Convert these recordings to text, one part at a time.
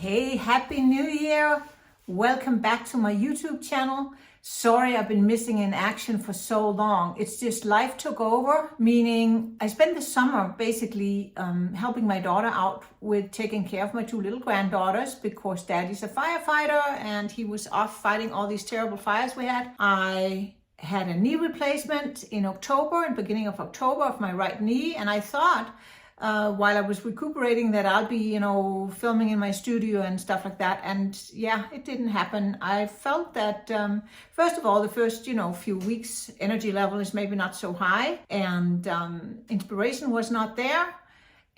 Hey, Happy New Year! Welcome back to my YouTube channel. Sorry I've been missing in action for so long. It's just life took over, meaning I spent the summer basically helping my daughter out with taking care of my two little granddaughters because daddy's a firefighter and he was off fighting all these terrible fires we had. I had a knee replacement in October, in beginning of October, of my right knee, and I thought while I was recuperating that I'll be, filming in my studio and stuff like that. And yeah, it didn't happen. I felt that, first of all, the first, few weeks, energy level is maybe not so high and inspiration was not there.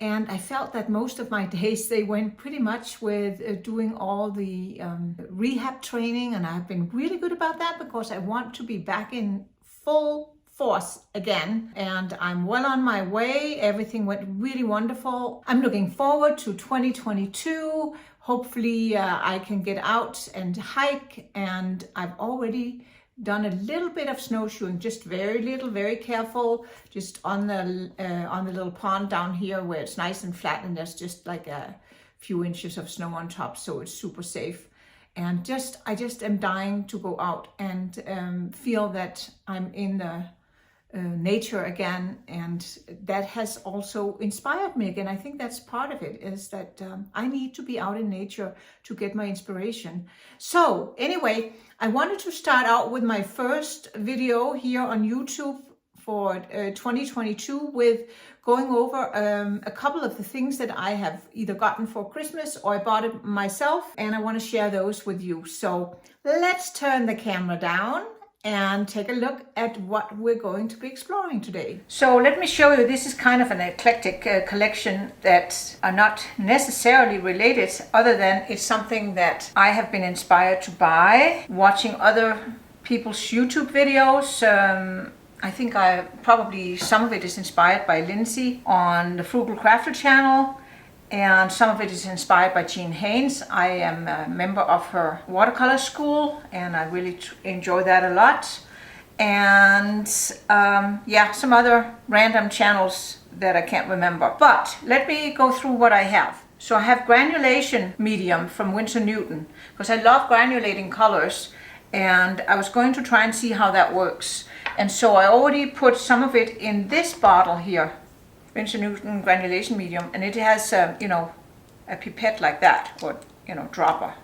And I felt that most of my days, they went pretty much with doing all the rehab training. And I've been really good about that because I want to be back in full force again, and I'm well on my way. Everything went really wonderful. I'm looking forward to 2022. Hopefully I can get out and hike, and I've already done a little bit of snowshoeing, just very little, very careful, just on the little pond down here where it's nice and flat and there's just like a few inches of snow on top, so it's super safe. And I just am dying to go out and feel that I'm in the nature again, and that has also inspired me again. I think that's part of it, is that I need to be out in nature to get my inspiration. So anyway, I wanted to start out with my first video here on YouTube for 2022 with going over a couple of the things that I have either gotten for Christmas or I bought it myself, and I want to share those with you. So let's turn the camera down and take a look at what we're going to be exploring today. So let me show you, this is kind of an eclectic collection that are not necessarily related, other than it's something that I have been inspired to buy watching other people's YouTube videos. I think probably some of it is inspired by Lindsay on the Frugal Crafter channel, and some of it is inspired by Jean Haynes. I am a member of her watercolor school and I really enjoy that a lot. And some other random channels that I can't remember. But let me go through what I have. So I have Granulation Medium from Winsor because I love granulating colors, and I was going to try and see how that works. And so I already put some of it in this bottle here, Winsor Granulation Medium, and it has a pipette like that, or dropper.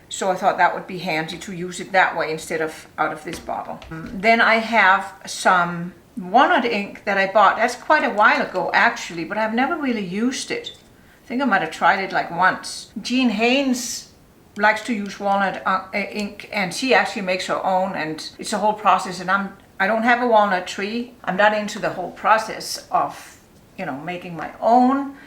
So I thought that would be handy to use it that way instead of out of this bottle. Then I have some Walnut Ink that I bought. That's quite a while ago actually, but I've never really used it. I think I might have tried it like once. Jean Haynes likes to use Walnut Ink, and she actually makes her own, and it's a whole process. And I don't have a walnut tree. I'm not into the whole process of making my own.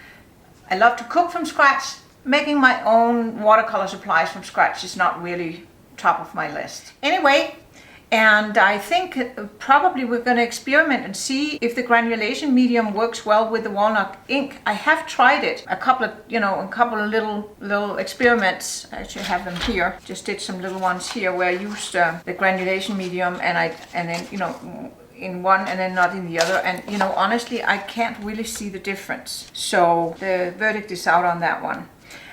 I love to cook from scratch. Making my own watercolor supplies from scratch is not really top of my list. Anyway, and I think probably we're going to experiment and see if the granulation medium works well with the walnut ink. I have tried it a couple of little experiments. I actually have them here. Just did some little ones here where I used the granulation medium and then in one and then not in the other, and honestly I can't really see the difference, so the verdict is out on that one.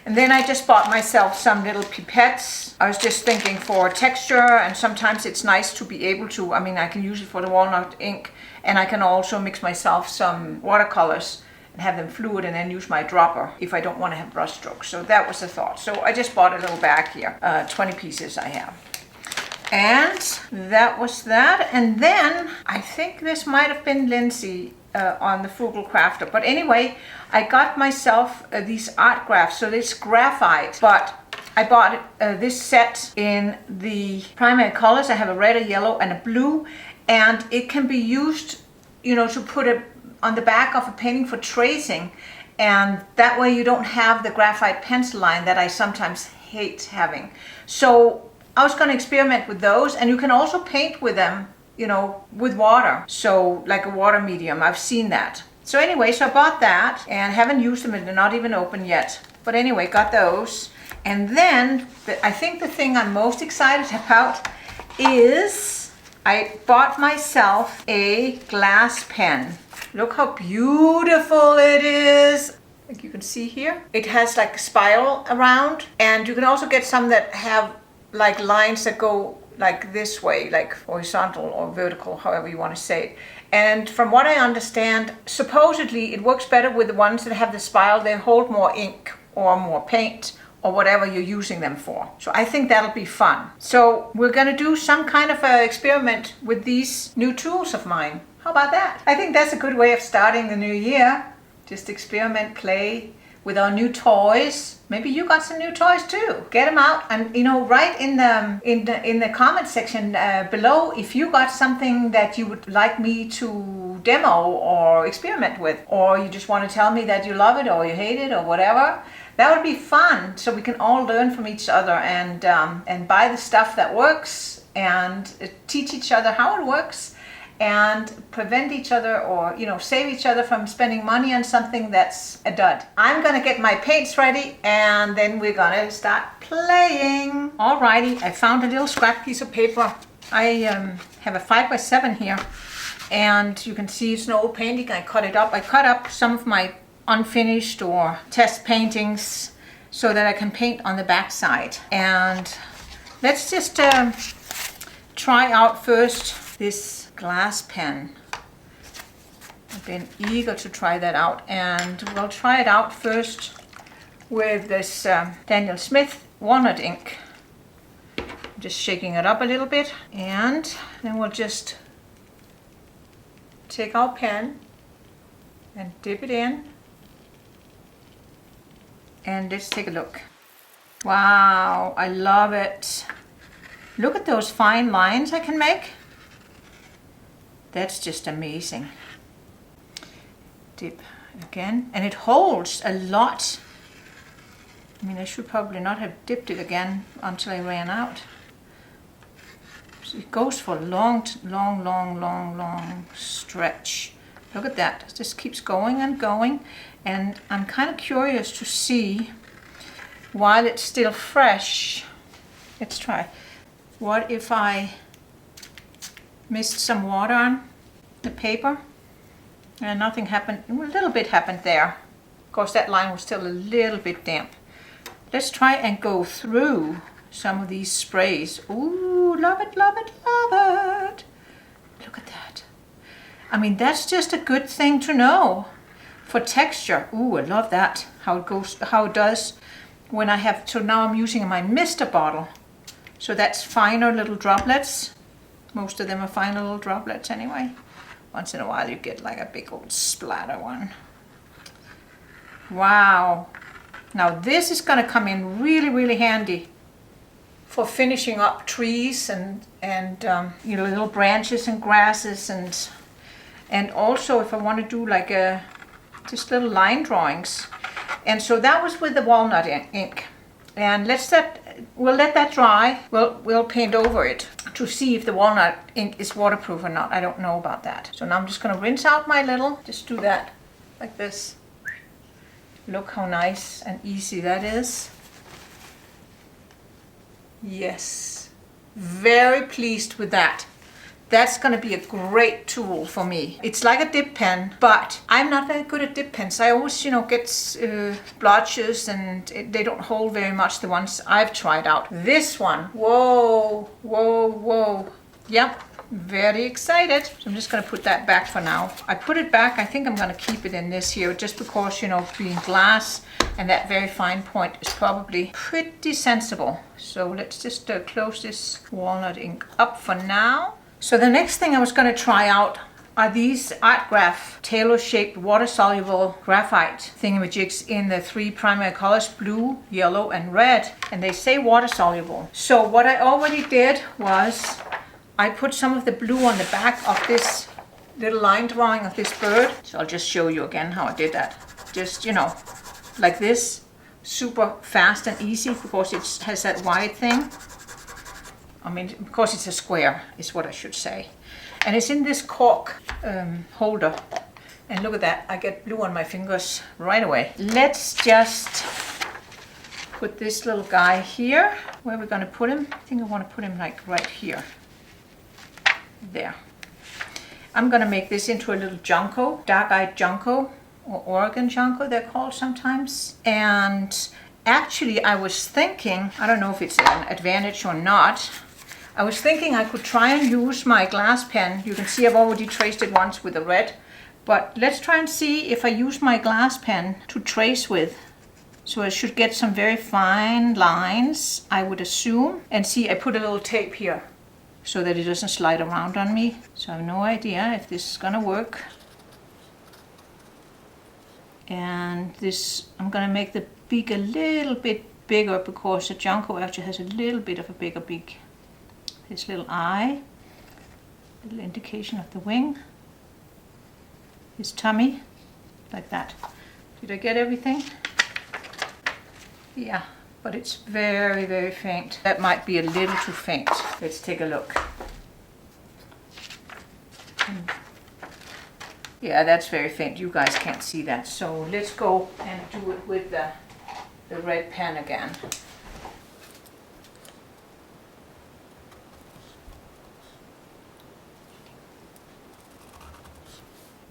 And then I just bought myself some little pipettes. I was just thinking for texture, and sometimes it's nice to be able to, I can use it for the walnut ink, and I can also mix myself some watercolors and have them fluid and then use my dropper if I don't want to have brush strokes. So that was the thought. So I just bought a little bag here, 20 pieces I have. And that was that. And then I think this might have been Lindsay on the Frugal Crafter. But anyway, I got myself these art graphs. So it's graphite, but I bought this set in the primary colors. I have a red, a yellow, and a blue. And it can be used, to put it on the back of a painting for tracing. And that way you don't have the graphite pencil line that I sometimes hate having. So I was going to experiment with those, and you can also paint with them, with water. So like a water medium, I've seen that. So anyway, so I bought that and haven't used them, and they're not even open yet. But anyway, got those. And then I think the thing I'm most excited about is I bought myself a glass pen. Look how beautiful it is. like you can see here. It has like a spiral around, and you can also get some that have like lines that go like this way, like horizontal or vertical, however you want to say it. And from what I understand, supposedly it works better with the ones that have the spiral. They hold more ink or more paint or whatever you're using them for. So I think that'll be fun. So we're gonna do some kind of a experiment with these new tools of mine. How about that? I think that's a good way of starting the new year. Just experiment, play with our new toys. Maybe you got some new toys too. Get them out, and write in the comment section below if you got something that you would like me to demo or experiment with, or you just want to tell me that you love it or you hate it or whatever. That would be fun, so we can all learn from each other and buy the stuff that works and teach each other how it works, and prevent each other or save each other from spending money on something that's a dud. I'm gonna get my paints ready, and then we're gonna start playing. Alrighty, I found a little scrap piece of paper. I have a 5x7 here, and you can see it's an old painting. I cut it up. I cut up some of my unfinished or test paintings so that I can paint on the back side. And let's just try out first this glass pen. I've been eager to try that out, and we'll try it out first with this Daniel Smith Walnut Ink. I'm just shaking it up a little bit, and then we'll just take our pen and dip it in, and let's take a look. Wow, I love it. Look at those fine lines I can make. That's just amazing. Dip again, and it holds a lot. I mean, I should probably not have dipped it again until I ran out. So it goes for a long stretch. Look at that, it just keeps going and going. And I'm kind of curious to see, while it's still fresh, let's try. What if I missed some water on the paper and nothing happened? A little bit happened there. Of course, that line was still a little bit damp. Let's try and go through some of these sprays. Ooh, love it, love it, love it. Look at that. I mean, that's just a good thing to know for texture. Ooh, I love that, how it goes, how it does when I have, so now I'm using my mister bottle. So that's finer little droplets. Most of them are fine little droplets anyway. Once in a while you get like a big old splatter one. Wow. Now this is going to come in really handy for finishing up trees and little branches and grasses, and also if I want to do like just little line drawings. And so that was with the walnut ink. And we'll let that dry. We'll paint over it to see if the walnut ink is waterproof or not. I don't know about that. So now I'm just gonna rinse out my little, just do that like this. Look how nice and easy that is. Yes, very pleased with that. That's going to be a great tool for me. It's like a dip pen, but I'm not very good at dip pens. I always, get blotches, and they don't hold very much, the ones I've tried out. This one, whoa. Yep, very excited. So I'm just going to put that back for now. I put it back. I think I'm going to keep it in this here just because, being glass and that very fine point is probably pretty sensible. So let's just close this walnut ink up for now. So the next thing I was going to try out are these Art Graf tailor-shaped water-soluble graphite thingamajigs in the 3 primary colors, blue, yellow, and red. And they say water-soluble. So what I already did was I put some of the blue on the back of this little line drawing of this bird. So I'll just show you again how I did that. Just, like this, super fast and easy because it has that wide thing. I mean, because it's a square, is what I should say. And it's in this cork holder. And look at that, I get blue on my fingers right away. Let's just put this little guy here. Where are we gonna put him? I think I wanna put him like right here. There. I'm gonna make this into a little Junco, Dark-eyed Junco. or Oregon Junco, they're called sometimes. And actually I was thinking, I don't know if it's an advantage or not, I was thinking I could try and use my glass pen. You can see I've already traced it once with the red, but let's try and see if I use my glass pen to trace with. So I should get some very fine lines, I would assume. And see, I put a little tape here so that it doesn't slide around on me. So I have no idea if this is gonna work. And this, I'm gonna make the beak a little bit bigger because the Junco actually has a little bit of a bigger beak. His little eye, little indication of the wing, his tummy, like that. Did I get everything? Yeah, but it's very, very faint. That might be a little too faint. Let's take a look. Yeah, that's very faint. You guys can't see that. So let's go and do it with the red pen again.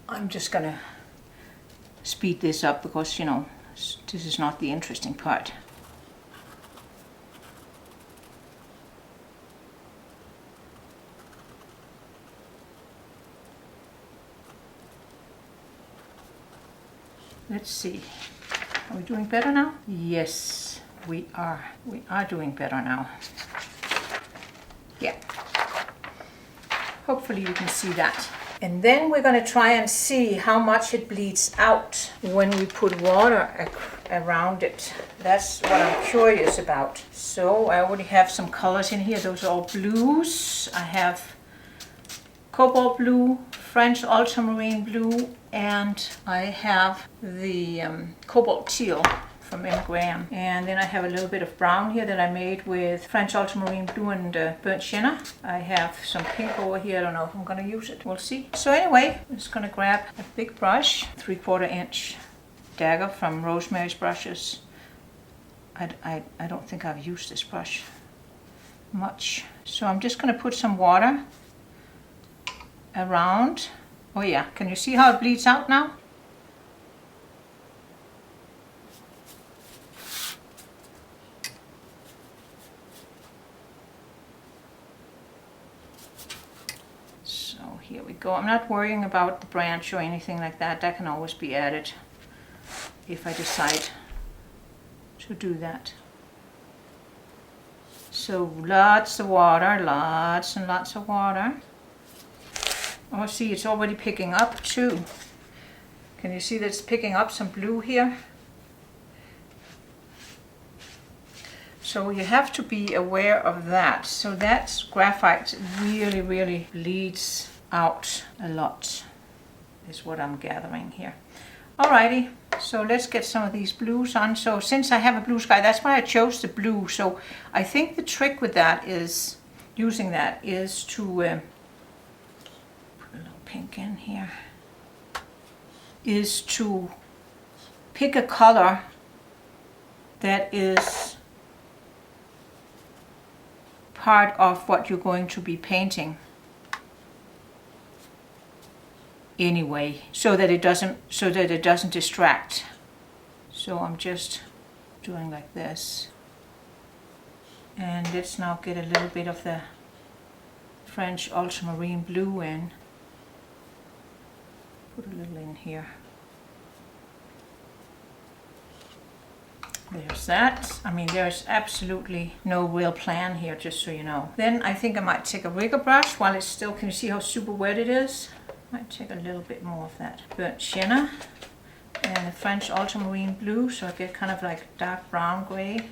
I'm just gonna speed this up because, you know, this is not the interesting part. Let's see. Are we doing better now? Yes, we are. We are doing better now. Yeah. Hopefully you can see that. And then we're going to try and see how much it bleeds out when we put water around it. That's what I'm curious about. So I already have some colors in here. Those are all blues. I have cobalt blue, French ultramarine blue, and I have the cobalt teal from Graf. And then I have a little bit of brown here that I made with French ultramarine blue and burnt sienna. I have some pink over here. I don't know if I'm going to use it. We'll see. So anyway, I'm just going to grab a big brush, 3/4 inch dagger from Rosemary's Brushes. I don't think I've used this brush much. So I'm just going to put some water around. Oh yeah, can you see how it bleeds out now? Here we go. I'm not worrying about the branch or anything like that. That can always be added if I decide to do that. So lots of water, lots and lots of water. Oh, see, it's already picking up too. Can you see that it's picking up some blue here? So you have to be aware of that. So that graphite really, really bleeds out a lot, is what I'm gathering here. Alrighty, so let's get some of these blues on. So since I have a blue sky, that's why I chose the blue. So I think the trick with that is, using that, is to put a little pink in here, is to pick a color that is part of what you're going to be painting anyway, so that it doesn't distract. So I'm just doing like this, and let's now get a little bit of the French ultramarine blue in. Put a little in here. There's that. I mean, there's absolutely no real plan here, just so you know. Then I think I might take a rigger brush while it's still, can you see how super wet it is? Might take a little bit more of that burnt sienna and the French ultramarine blue, so I get kind of like dark brown gray.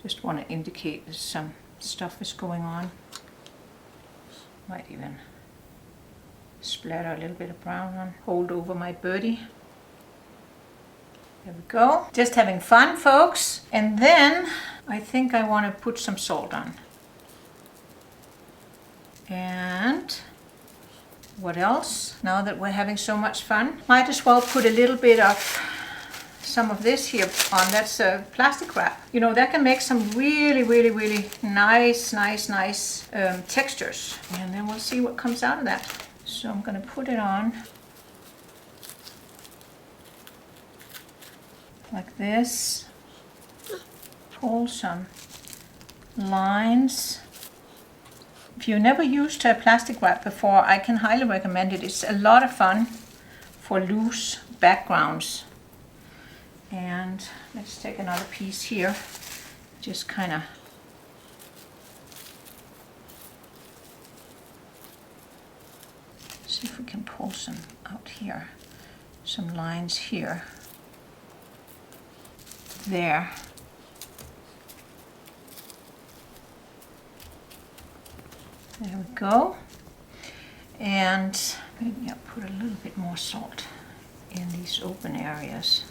Just want to indicate that some stuff is going on. Might even splatter a little bit of brown on, hold over my birdie. There we go. Just having fun, folks. And then I think I want to put some salt on. And what else? Now that we're having so much fun, might as well put a little bit of some of this here on. That's plastic wrap. You know, that can make some really, really, really nice textures. And then we'll see what comes out of that. So I'm going to put it on like this. Pull some lines. If you've never used plastic wrap before, I can highly recommend it. It's a lot of fun for loose backgrounds. And let's take another piece here. Just kind of see if we can pull some out here. Some lines here. There. There we go. And maybe I'll put a little bit more salt in these open areas.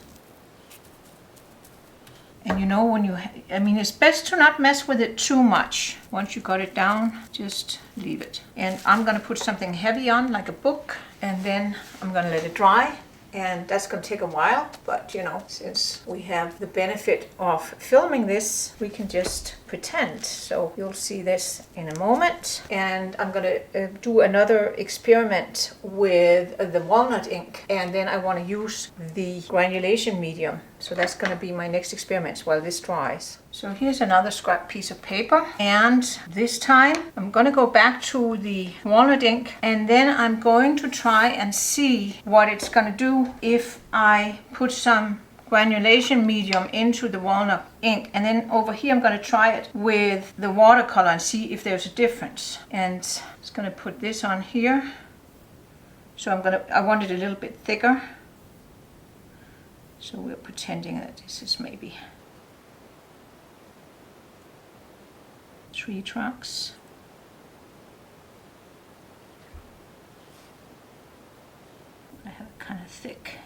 And you know, when you, I mean, it's best to not mess with it too much. Once you got it down, just leave it. And I'm gonna put something heavy on, like a book, and then I'm gonna let it dry. And that's going to take a while, but you know, since we have the benefit of filming this, we can just pretend. So you'll see this in a moment. And I'm going to do another experiment with the Walnut Ink, and then I want to use the Granulation Medium. So that's going to be my next experiment while this dries. So here's another scrap piece of paper, and this time I'm going to go back to the Walnut Ink, and then I'm going to try and see what it's going to do if I put some Granulation Medium into the Walnut Ink, and then over here I'm going to try it with the watercolor and see if there's a difference. And I'm just going to put this on here. So I want it a little bit thicker. So we're pretending that this is maybe tree trunks. I have it kind of thick.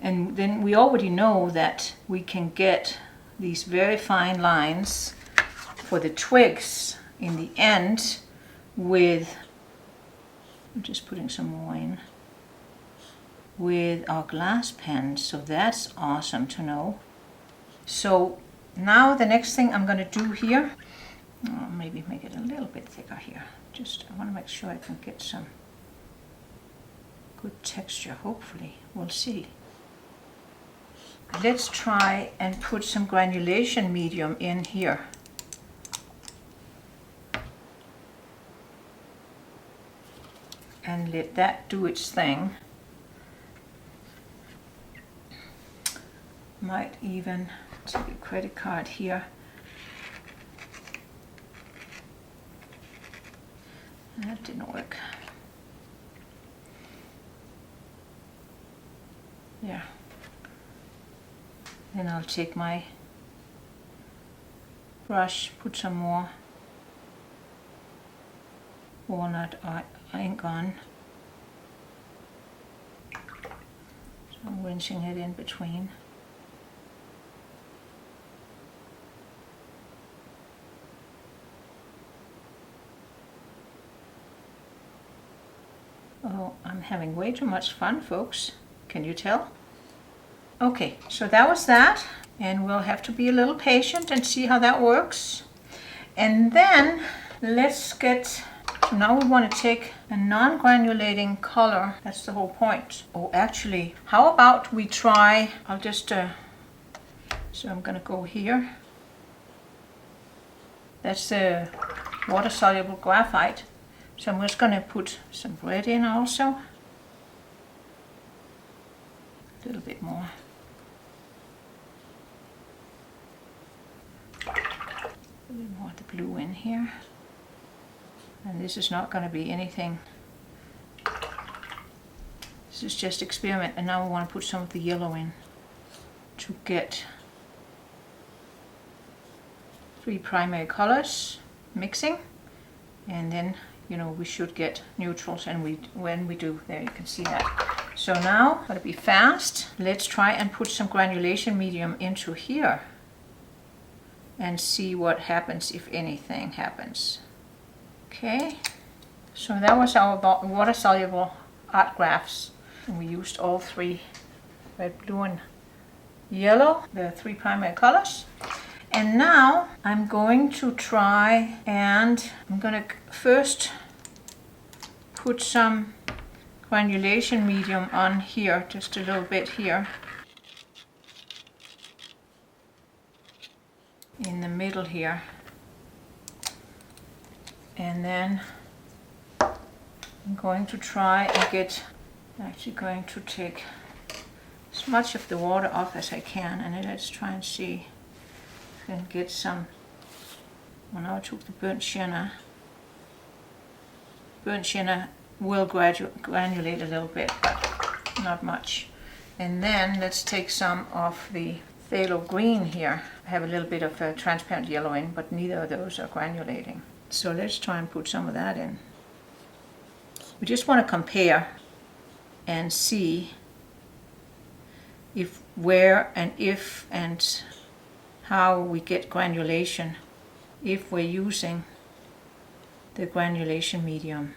And then we already know that we can get these very fine lines for the twigs in the end with, I'm just putting some more in, with our glass pen. So that's awesome to know. So now the next thing I'm going to do here, maybe make it a little bit thicker here. Just, I want to make sure I can get some good texture, hopefully. We'll see. Let's try and put some Granulation Medium in here. And let that do its thing. Might even take a credit card here. That didn't work. Yeah. Then I'll take my brush, put some more Walnut Ink on. So I'm rinsing it in between. Oh, I'm having way too much fun, folks. Can you tell? Okay, so that was that. And we'll have to be a little patient and see how that works. And then let's get, so now we want to take a non-granulating color. That's the whole point. Oh, actually, how about we try, I'll just, so I'm going to go here. That's the water-soluble graphite. So I'm just going to put some red in also. A little bit more. A little more of the blue in here. And this is not going to be anything. This is just experiment. And now we want to put some of the yellow in to get 3 primary colors mixing. And then, you know, we should get neutrals, and when we do, there you can see that. So now, gotta be fast. Let's try and put some Granulation Medium into here and see what happens, if anything happens. Okay, so that was our water-soluble art graphs, and we used all 3 red, blue, and yellow, the 3 primary colors. And now I'm going to try, and I'm going to first put some granulation medium on here, just a little bit here in the middle here. And then I'm going to try and get, actually going to take as much of the water off as I can, and then let's try and see if I can get some. Well, now I took the burnt sienna. Burnt sienna will granulate a little bit, but not much. And then let's take some of the phthalo green here. I have a little bit of a transparent yellow in, but neither of those are granulating. So let's try and put some of that in. We just want to compare and see if, where, and if and how we get granulation if we're using the granulation medium.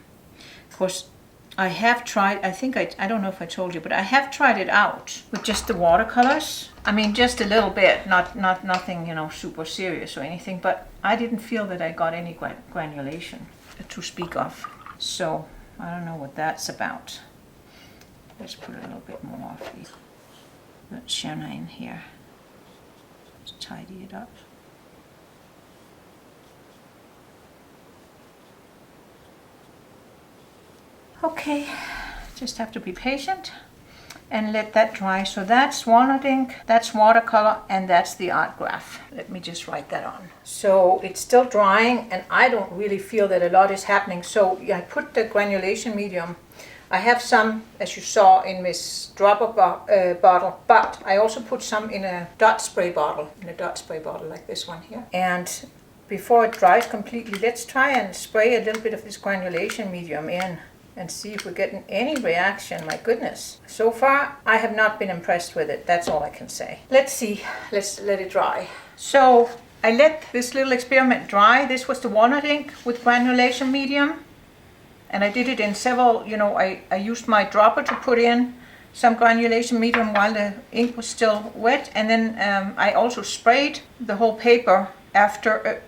Of course, I have tried, I don't know if I told you, but I have tried it out with just the watercolors. I mean, just a little bit, not nothing, you know, super serious or anything, but I didn't feel that I got any granulation to speak of. So I don't know what that's about. Let's put a little bit more of the sienna in here. Let's tidy it up. Okay, just have to be patient and let that dry. So that's walnut ink, that's watercolor, and that's the art graph. Let me just write that on. So it's still drying, and I don't really feel that a lot is happening. So I put the granulation medium. I have some, as you saw, in this dropper bottle, but I also put some in a dot spray bottle, like this one here. And before it dries completely, let's try and spray a little bit of this granulation medium in and see if we're getting any reaction. My goodness. So far, I have not been impressed with it. That's all I can say. Let's see. Let's let it dry. So I let this little experiment dry. This was the walnut ink with granulation medium. And I did it in several, you know, I used my dropper to put in some granulation medium while the ink was still wet. And then I also sprayed the whole paper after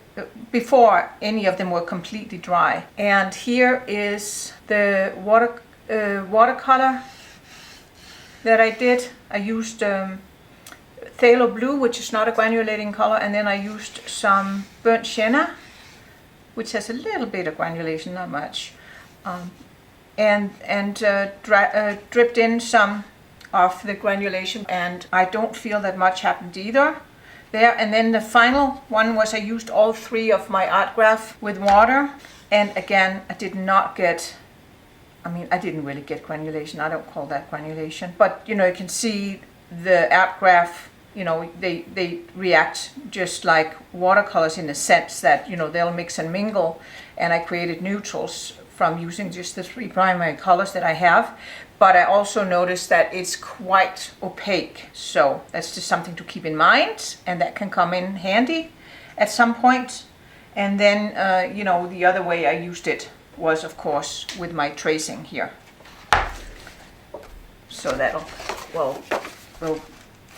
before any of them were completely dry. And here is the watercolor that I did. I used phthalo blue, which is not a granulating color, and then I used some burnt sienna, which has a little bit of granulation, not much, and dripped in some of the granulation, and I don't feel that much happened either there. And then the final one was I used all 3 of my art graph with water, and again I did not get, I mean, I didn't really get granulation. I don't call that granulation, but you know, you can see the art graph, you know, they react just like watercolors in the sense that, you know, they'll mix and mingle, and I created neutrals from using just the 3 primary colors that I have. But I also noticed that it's quite opaque. So that's just something to keep in mind, and that can come in handy at some point. And then, you know, the other way I used it was, of course, with my tracing here. So that'll,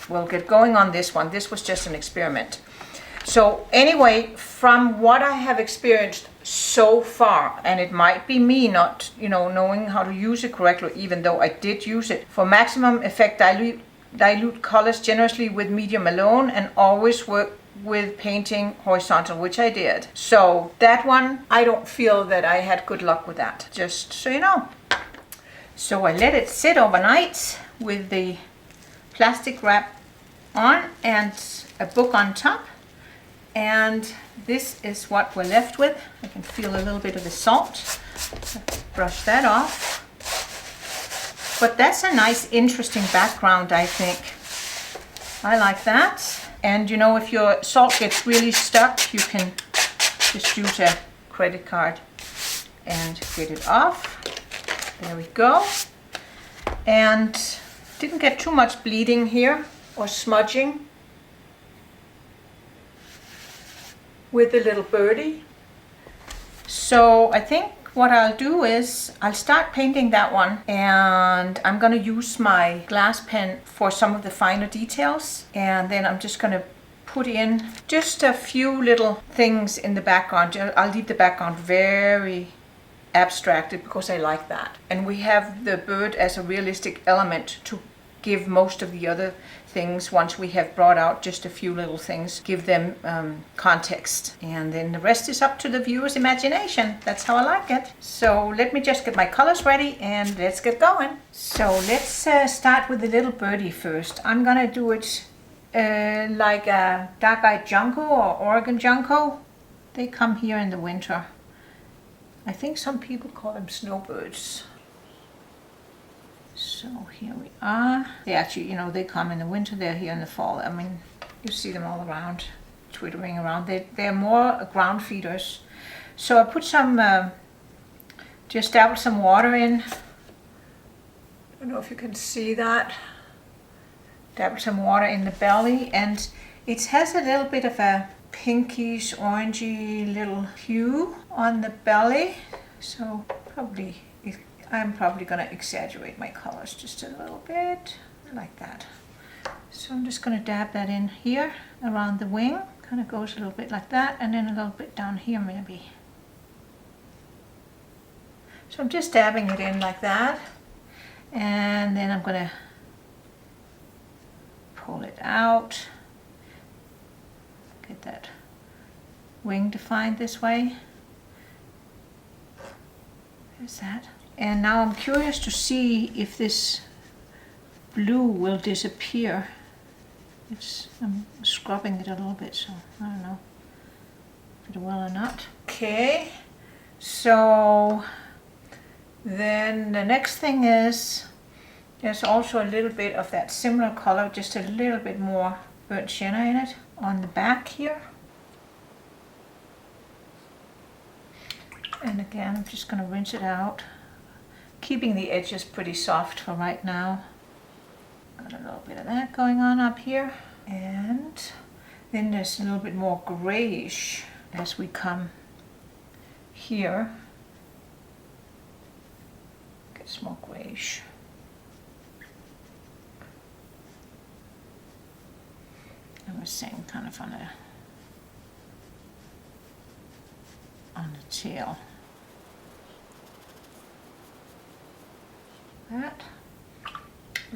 we'll get going on this one. This was just an experiment. So anyway, from what I have experienced so far, and it might be me not, you know, knowing how to use it correctly, even though I did use it. For maximum effect, dilute colors generously with medium alone, and always work with painting horizontal, which I did. So that one, I don't feel that I had good luck with that, just so you know. So I let it sit overnight with the plastic wrap on and a book on top. And this is what we're left with. I can feel a little bit of the salt. Brush that off. But that's a nice, interesting background, I think. I like that. And you know, if your salt gets really stuck, you can just use a credit card and get it off. There we go. And didn't get too much bleeding here or smudging with the little birdie. So I think what I'll do is I'll start painting that one, and I'm going to use my glass pen for some of the finer details, and then I'm just going to put in just a few little things in the background. I'll leave the background very abstracted because I like that. And we have the bird as a realistic element to give most of the other things, once we have brought out just a few little things, give them context. And then the rest is up to the viewer's imagination. That's how I like it. So let me just get my colors ready and let's get going. So let's start with the little birdie first. I'm gonna do it like a Dark-eyed Junco or Oregon Junco. They come here in the winter. I think some people call them snowbirds. So here we are. They actually, you know, they come in the winter, they're here in the fall. I mean, you see them all around, twittering around. They're more ground feeders. So I put some, just dabbled some water in. I don't know if you can see that. Dabbled some water in the belly, and it has a little bit of a pinkish, orangey little hue on the belly. So I'm probably going to exaggerate my colors just a little bit, like that. So I'm just going to dab that in here around the wing. Kind of goes a little bit like that, and then a little bit down here maybe. So I'm just dabbing it in like that, and then I'm going to pull it out. Get that wing defined this way. There's that. And now I'm curious to see if this blue will disappear. I'm scrubbing it a little bit, so I don't know if it will or not. Okay, so then the next thing is there's also a little bit of that similar color, just a little bit more burnt sienna in it on the back here. And again, I'm just going to rinse it out, keeping the edges pretty soft for right now. Got a little bit of that going on up here. And then there's a little bit more grayish as we come here. Gets more grayish. I was saying kind of on the tail. That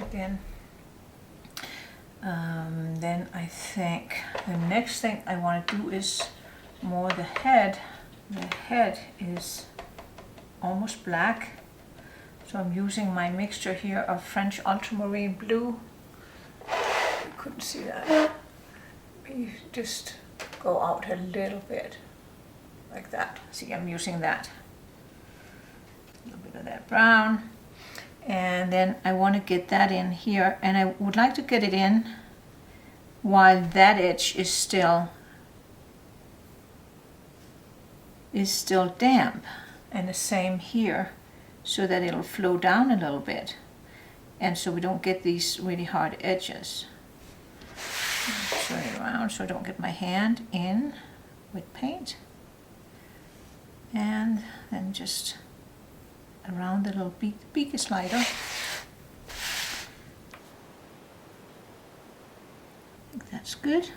again. Then I think the next thing I want to do is more the head. The head is almost black, so I'm using my mixture here of French ultramarine blue. You couldn't see that. Maybe just go out a little bit like that. See, I'm using that. A little bit of that brown. And then I want to get that in here, and I would like to get it in while that edge is still damp, and the same here, so that it'll flow down a little bit, and so we don't get these really hard edges. Turn it around so I don't get my hand in with paint, and then just around the little beak. The beak is lighter. I think that's good.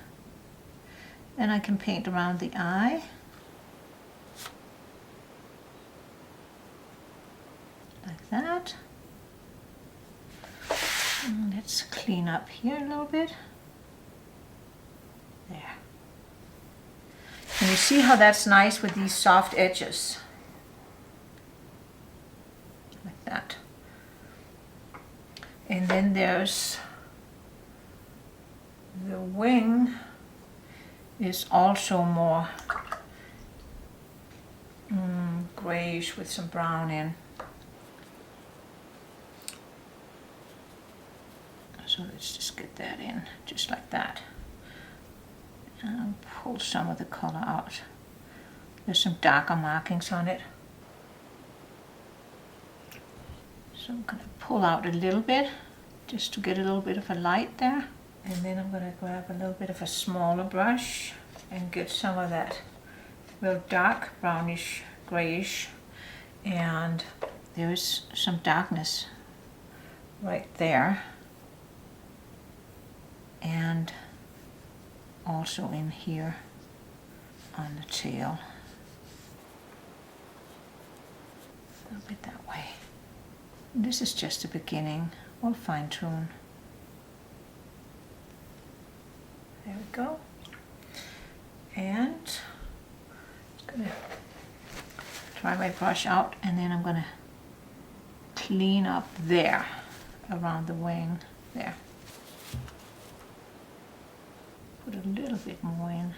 And I can paint around the eye. Like that. And let's clean up here a little bit. There. Can you see how that's nice with these soft edges? Like that. And then there's the wing is also more grayish with some brown in. So let's just get that in just like that. And pull some of the color out. There's some darker markings on it. So I'm going to pull out a little bit just to get a little bit of a light there. And then I'm going to grab a little bit of a smaller brush and get some of that real dark brownish grayish And there is some darkness right there, and also in here on the tail. A little bit that way. This is just the beginning. We'll fine tune. There we go. And I'm gonna dry my brush out, and then I'm gonna clean up there around the wing there. Put a little bit more in.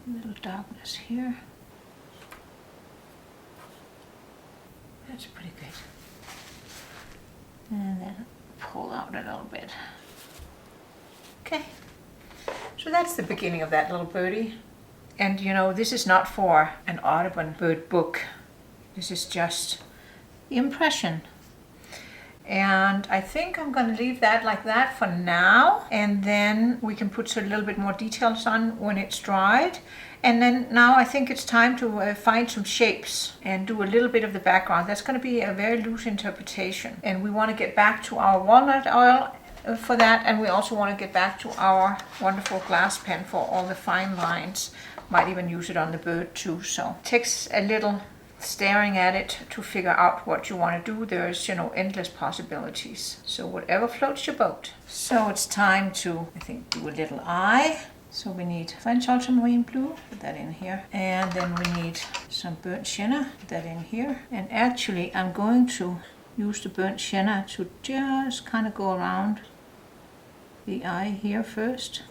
A little darkness here. That's pretty good. And then pull out a little bit. Okay. So that's the beginning of that little birdie. And you know, this is not for an Audubon bird book. This is just the impression. And I think I'm going to leave that like that for now. And then we can put a little bit more details on when it's dried. And then now I think it's time to find some shapes and do a little bit of the background. That's going to be a very loose interpretation. And we want to get back to our walnut oil for that. And we also want to get back to our wonderful glass pen for all the fine lines. Might even use it on the bird too. So it takes a little staring at it to figure out what you want to do. There's, you know, endless possibilities. So whatever floats your boat. So it's time to, I think, do a little eye. So we need French ultramarine blue, put that in here. And then we need some burnt sienna, put that in here. And actually I'm going to use the burnt sienna to just kind of go around the eye here first.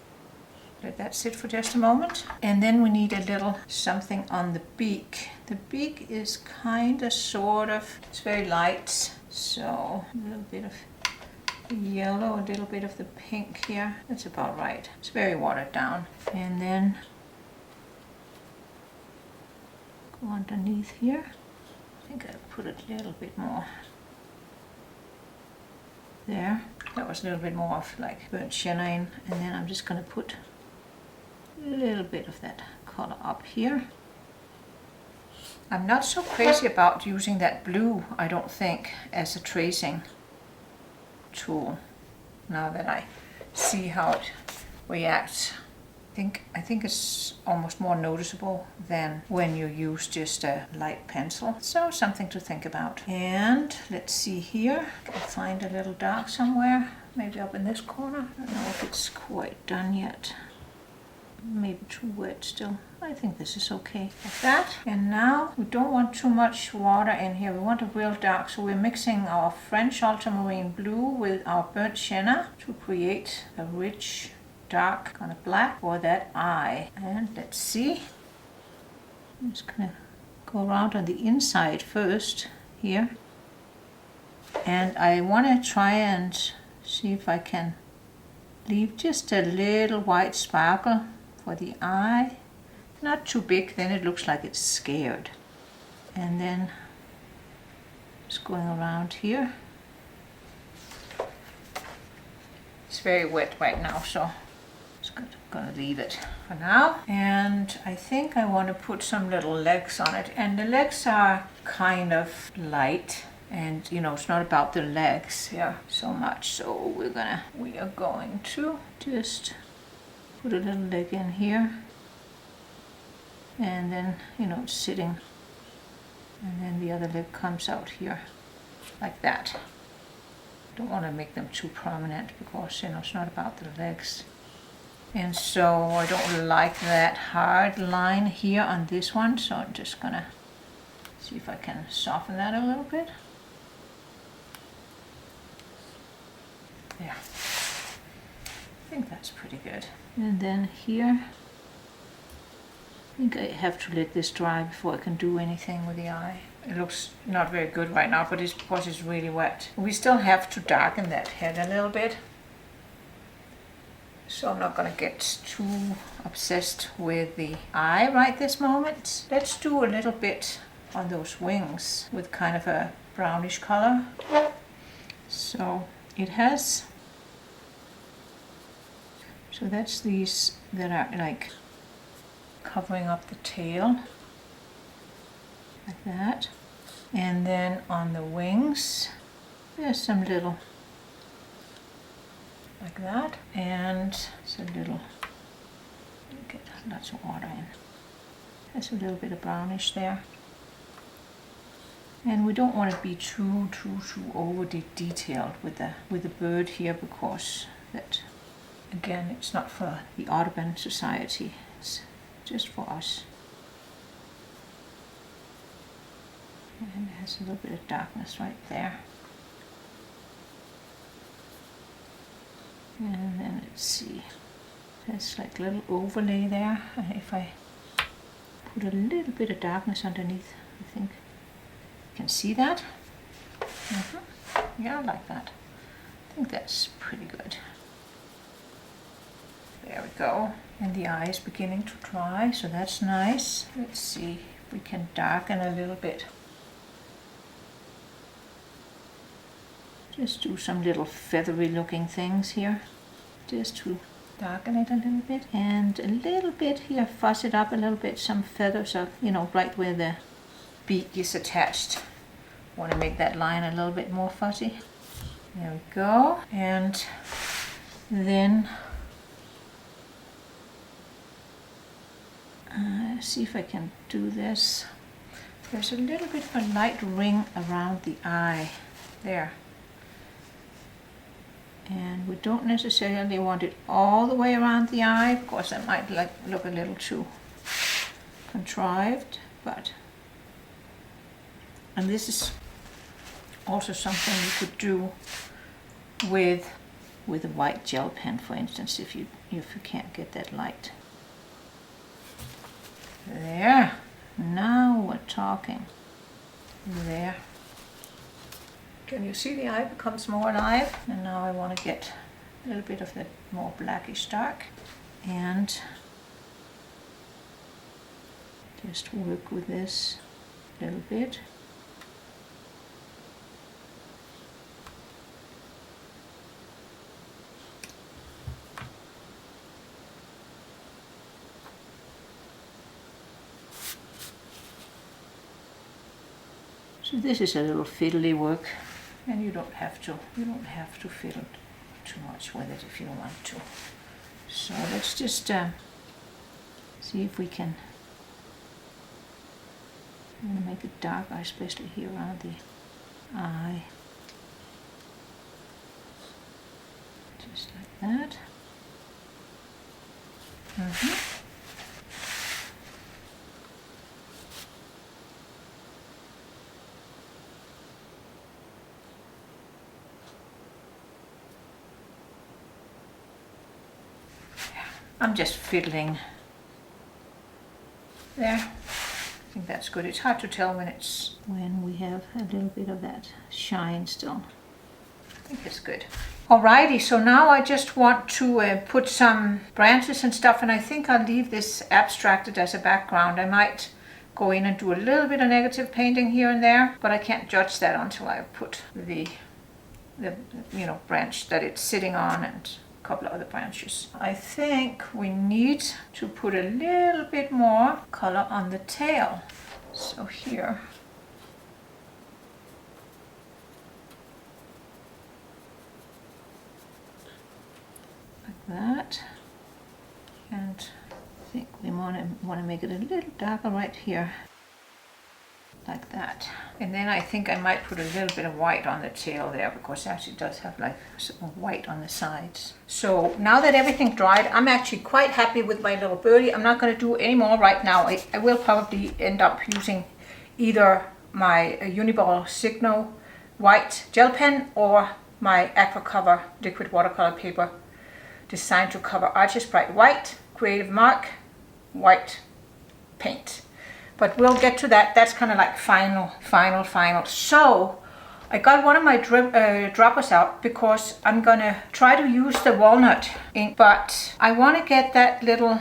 Let that sit for just a moment. And then we need a little something on the beak. The beak is kind of, sort of, it's very light. So a little bit of yellow, a little bit of the pink here. That's about right. It's very watered down. And then go underneath here. I think I'll put a little bit more there. That was a little bit more of like burnt sienna in. And then I'm just going to put a little bit of that color up here. I'm not so crazy about using that blue, I don't think, as a tracing tool, now that I see how it reacts. I think it's almost more noticeable than when you use just a light pencil. So something to think about. And let's see here. Can I find a little dark somewhere? Maybe up in this corner. I don't know if it's quite done yet. Maybe too wet still. I think this is okay like that. And now we don't want too much water in here. We want a real dark. So we're mixing our French ultramarine blue with our burnt sienna to create a rich, dark kind of black for that eye. And let's see. I'm just gonna go around on the inside first here. And I want to try and see if I can leave just a little white sparkle for the eye. Not too big, then it looks like it's scared. And then just going around here. It's very wet right now, so I'm just gonna leave it for now. And I think I want to put some little legs on it. And the legs are kind of light. And you know, it's not about the legs here so much. So we are going to just put a little leg in here. And then, you know, it's sitting. And then the other leg comes out here like that. Don't want to make them too prominent because, you know, it's not about the legs. And so I don't like that hard line here on this one. So I'm just gonna see if I can soften that a little bit. Yeah, I think that's pretty good. And then here, I think I have to let this dry before I can do anything with the eye. It looks not very good right now, but it's because it's really wet. We still have to darken that head a little bit. So I'm not going to get too obsessed with the eye right this moment. Let's do a little bit on those wings with kind of a brownish color. So it has, so that's these that are like covering up the tail, like that. And then on the wings, there's some little, like that. And it's a little, get lots of water in. There's a little bit of brownish there. And we don't want to be too overly detailed with the bird here, because that, again, it's not for the Audubon Society, it's just for us. And it has a little bit of darkness right there. And then let's see, there's like a little overlay there. And if I put a little bit of darkness underneath, I think you can see that. Yeah, I like that. I think that's pretty good. There we go. And the eye is beginning to dry, so that's nice. Let's see if we can darken a little bit. Just do some little feathery looking things here, just to darken it a little bit. And a little bit here, fuzz it up a little bit, some feathers up, you know, right where the beak is attached. Want to make that line a little bit more fuzzy. There we go. And then see if I can do this. There's a little bit of a light ring around the eye there. And we don't necessarily want it all the way around the eye. Of course, that might look a little too contrived, but, and this is also something you could do with a white gel pen, for instance, if you can't get that light. There. Now we're talking. There. Can you see the eye becomes more alive? And now I want to get a little bit of the more blackish dark and just work with this a little bit. So this is a little fiddly work, and you don't have to fiddle too much with it if you don't want to. So let's just see if we can. I'm going to make it darker, especially here around the eye. Just like that. I'm just fiddling there. I think that's good. It's hard to tell when we have a little bit of that shine still. I think it's good. Alrighty, so now I just want to put some branches and stuff, and I think I'll leave this abstracted as a background. I might go in and do a little bit of negative painting here and there, but I can't judge that until I put the branch that it's sitting on and couple of other branches. I think we need to put a little bit more color on the tail. So here, like that, and I think we want to make it a little darker right here, like that. And then I think I might put a little bit of white on the tail there, because it actually does have like some white on the sides. So now that everything dried, I'm actually quite happy with my little birdie. I'm not going to do any more right now. I will probably end up using either my Uniball Signo white gel pen or my Aquacover liquid watercolor paper designed to cover Arches Bright White, Creative Mark, white paint. But we'll get to that. That's kind of like final. So I got one of my droppers out because I'm gonna try to use the Walnut Ink, but I want to get that little,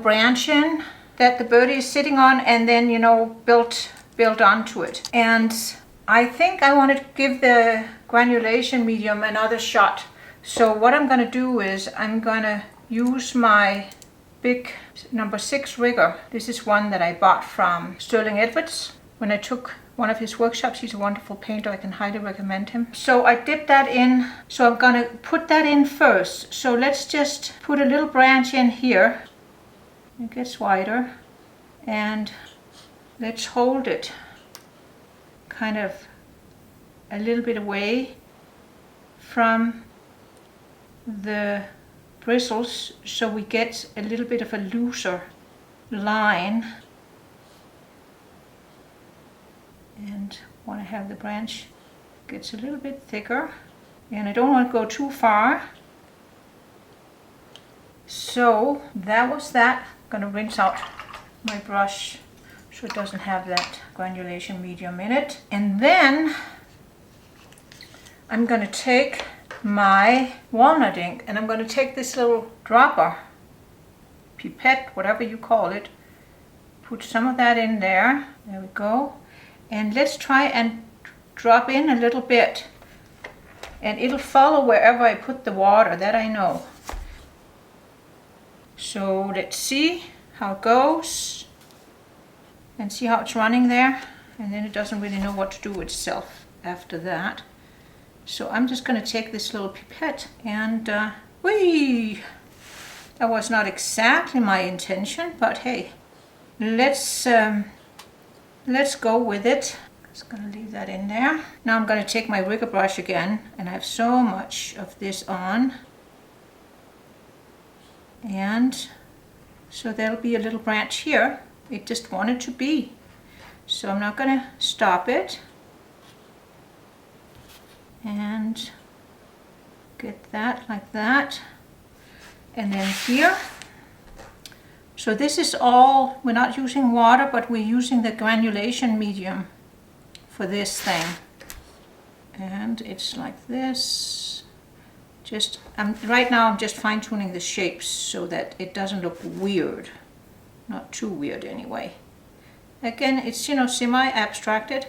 branch in that the birdie is sitting on, and then, build onto it. And I think I want to give the Granulation Medium another shot. So what I'm gonna do is I'm gonna use my big number 6 rigger. This is one that I bought from Sterling Edwards when I took one of his workshops. He's a wonderful painter. I can highly recommend him. So I dipped that in. So I'm gonna put that in first. So let's just put a little branch in here. It gets wider. And let's hold it kind of a little bit away from the bristles so we get a little bit of a looser line. And want to have the branch gets a little bit thicker, and I don't want to go too far. So that was that. I'm going to rinse out my brush so it doesn't have that granulation medium in it. And then I'm going to take my walnut ink and I'm going to take this little dropper, pipette, whatever you call it, put some of that in there. There we go. And let's try and drop in a little bit. And it'll follow wherever I put the water, that I know. So let's see how it goes. And see how it's running there. And then it doesn't really know what to do itself after that. So I'm just going to take this little pipette and whee! That was not exactly my intention, but hey, let's go with it. Just gonna leave that in there. Now I'm gonna take my rigger brush again, and I have so much of this on. And so there'll be a little branch here. It just wanted to be. So I'm not gonna stop it. And get that like that. And then here. So this is all, we're not using water, but we're using the granulation medium for this thing. And it's like this. Just, right now I'm just fine tuning the shapes so that it doesn't look weird. Not too weird anyway. Again, it's, you know, semi-abstracted.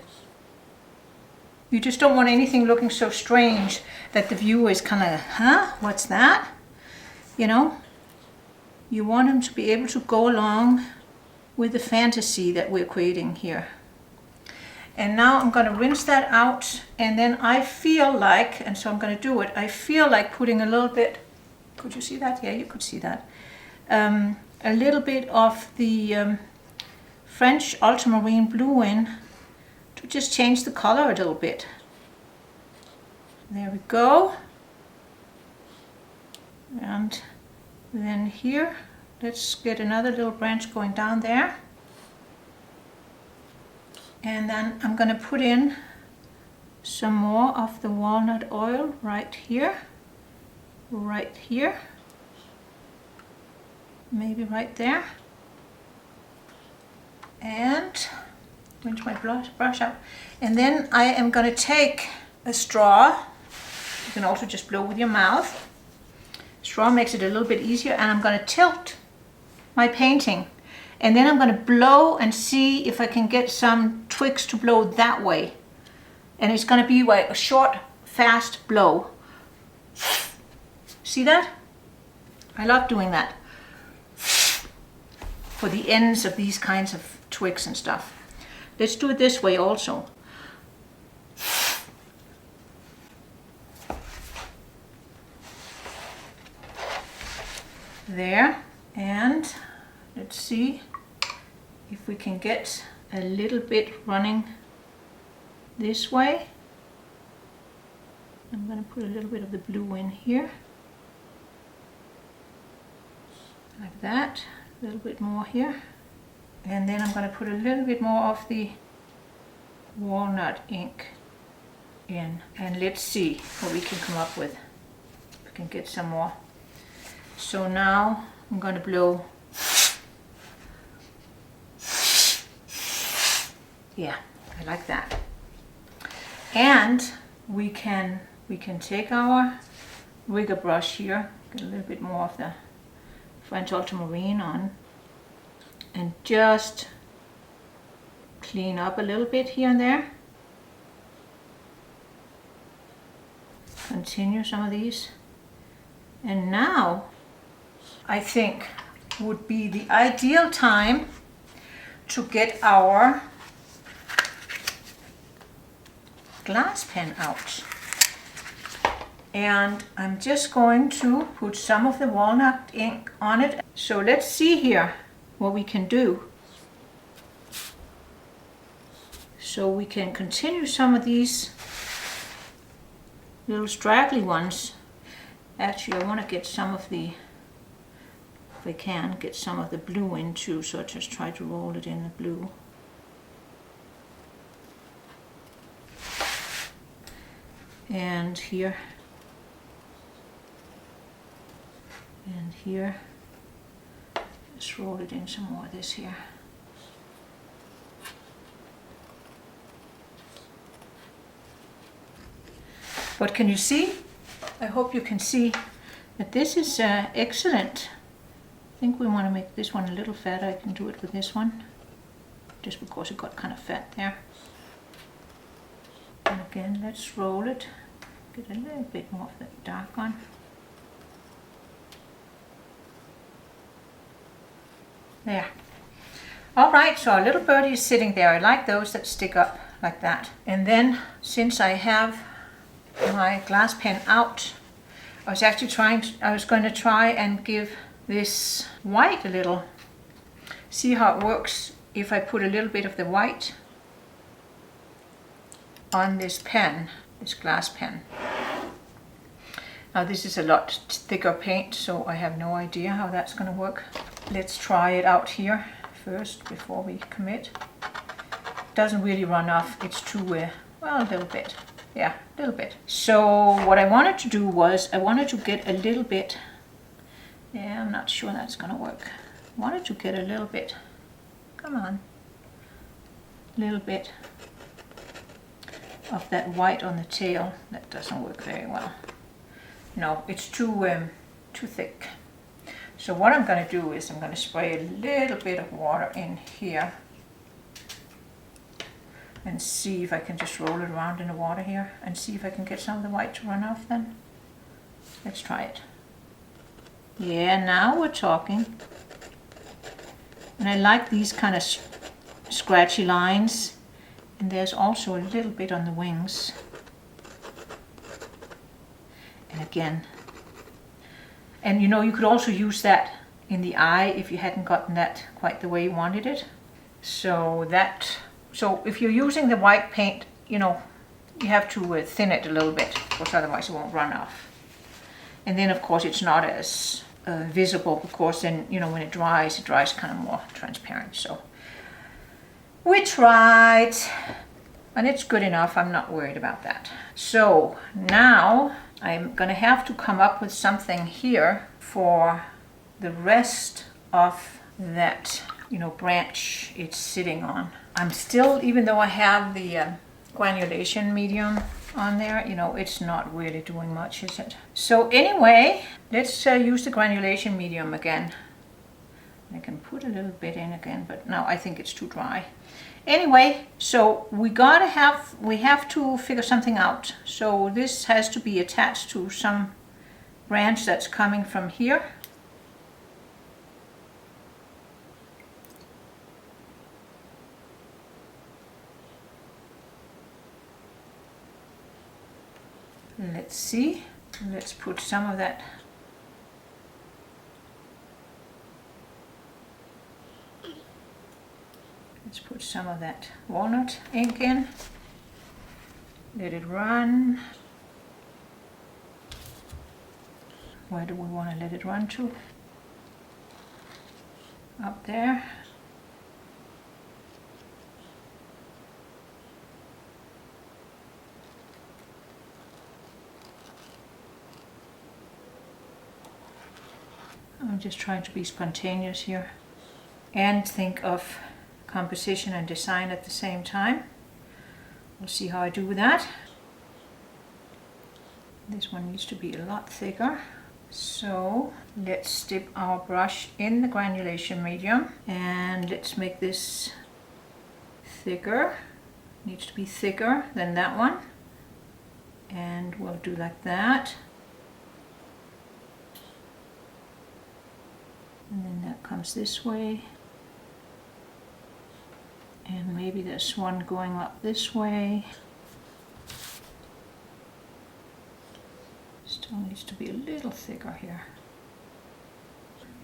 You just don't want anything looking so strange that the viewer is kind of, huh, what's that? You know? You want them to be able to go along with the fantasy that we're creating here. And now I'm going to rinse that out, and then I feel like, and so I'm going to do it, I feel like putting a little bit, could you see that? Yeah, you could see that. A little bit of the French ultramarine blue in to just change the color a little bit. There we go. And then here, let's get another little branch going down there. And then I'm going to put in some more of the walnut oil right here, maybe right there. And rinse my brush out. And then I am going to take a straw. You can also just blow with your mouth. Straw makes it a little bit easier, and I'm going to tilt my painting. And then I'm going to blow and see if I can get some twigs to blow that way. And it's going to be like a short, fast blow. See that? I love doing that for the ends of these kinds of twigs and stuff. Let's do it this way also. There, and let's see if we can get a little bit running this way. I'm going to put a little bit of the blue in here, like that, a little bit more here, and then I'm going to put a little bit more of the walnut ink in, and let's see what we can come up with. We can get some more. So now I'm going to blow. Yeah, I like that. And we can take our rigger brush here, get a little bit more of the French ultramarine on, and just clean up a little bit here and there. Continue some of these. And now I think would be the ideal time to get our glass pen out. And I'm just going to put some of the walnut ink on it. So let's see here what we can do. So we can continue some of these little straggly ones. Actually, I want to get some of the, if I can, get some of the blue in too. So I just try to roll it in the blue. And here. And here. Just roll it in some more of this here. But can you see? I hope you can see that this is excellent. I think we want to make this one a little fatter. I can do it with this one, just because it got kind of fat there. And again, let's roll it. Get a little bit more of that dark one. There. All right, so our little birdie is sitting there. I like those that stick up like that. And then, since I have my glass pen out, I was going to try and give this white a little, see how it works if I put a little bit of the white on this pen, this glass pen. Now this is a lot thicker paint, so I have no idea how that's going to work. Let's try it out here first before we commit. Doesn't really run off, it's too, well, a little bit. Yeah, a little bit. So what I wanted to do was, I wanted to get a little bit, yeah, I'm not sure that's gonna work. I wanted to get a little bit, come on, a little bit of that white on the tail. That doesn't work very well. No, it's too thick. So what I'm gonna do is I'm gonna spray a little bit of water in here and see if I can just roll it around in the water here and see if I can get some of the white to run off then. Let's try it. Yeah, now we're talking. And I like these kind of scratchy lines. And there's also a little bit on the wings. And again, and you know, you could also use that in the eye if you hadn't gotten that quite the way you wanted it. So if you're using the white paint, you know, you have to thin it a little bit, because otherwise it won't run off. And then of course it's not as visible, because then, you know, when it dries kind of more transparent. So we tried, and it's good enough. I'm not worried about that. So now I'm gonna have to come up with something here for the rest of that, you know, branch it's sitting on. I'm still, even though I have the granulation medium on there, you know, it's not really doing much, is it? So anyway, let's use the granulation medium again. I can put a little bit in again, but no, I think it's too dry. Anyway, so we have to figure something out. So this has to be attached to some branch that's coming from here. Let's see, let's put some of that. Let's put some of that walnut ink in. Let it run. Where do we want to let it run to? Up there. I'm just trying to be spontaneous here and think of composition and design at the same time. We'll see how I do with that. This one needs to be a lot thicker. So let's dip our brush in the granulation medium and let's make this thicker. Needs to be thicker than that one. And we'll do like that. And then that comes this way. And maybe there's one going up this way. Still needs to be a little thicker here.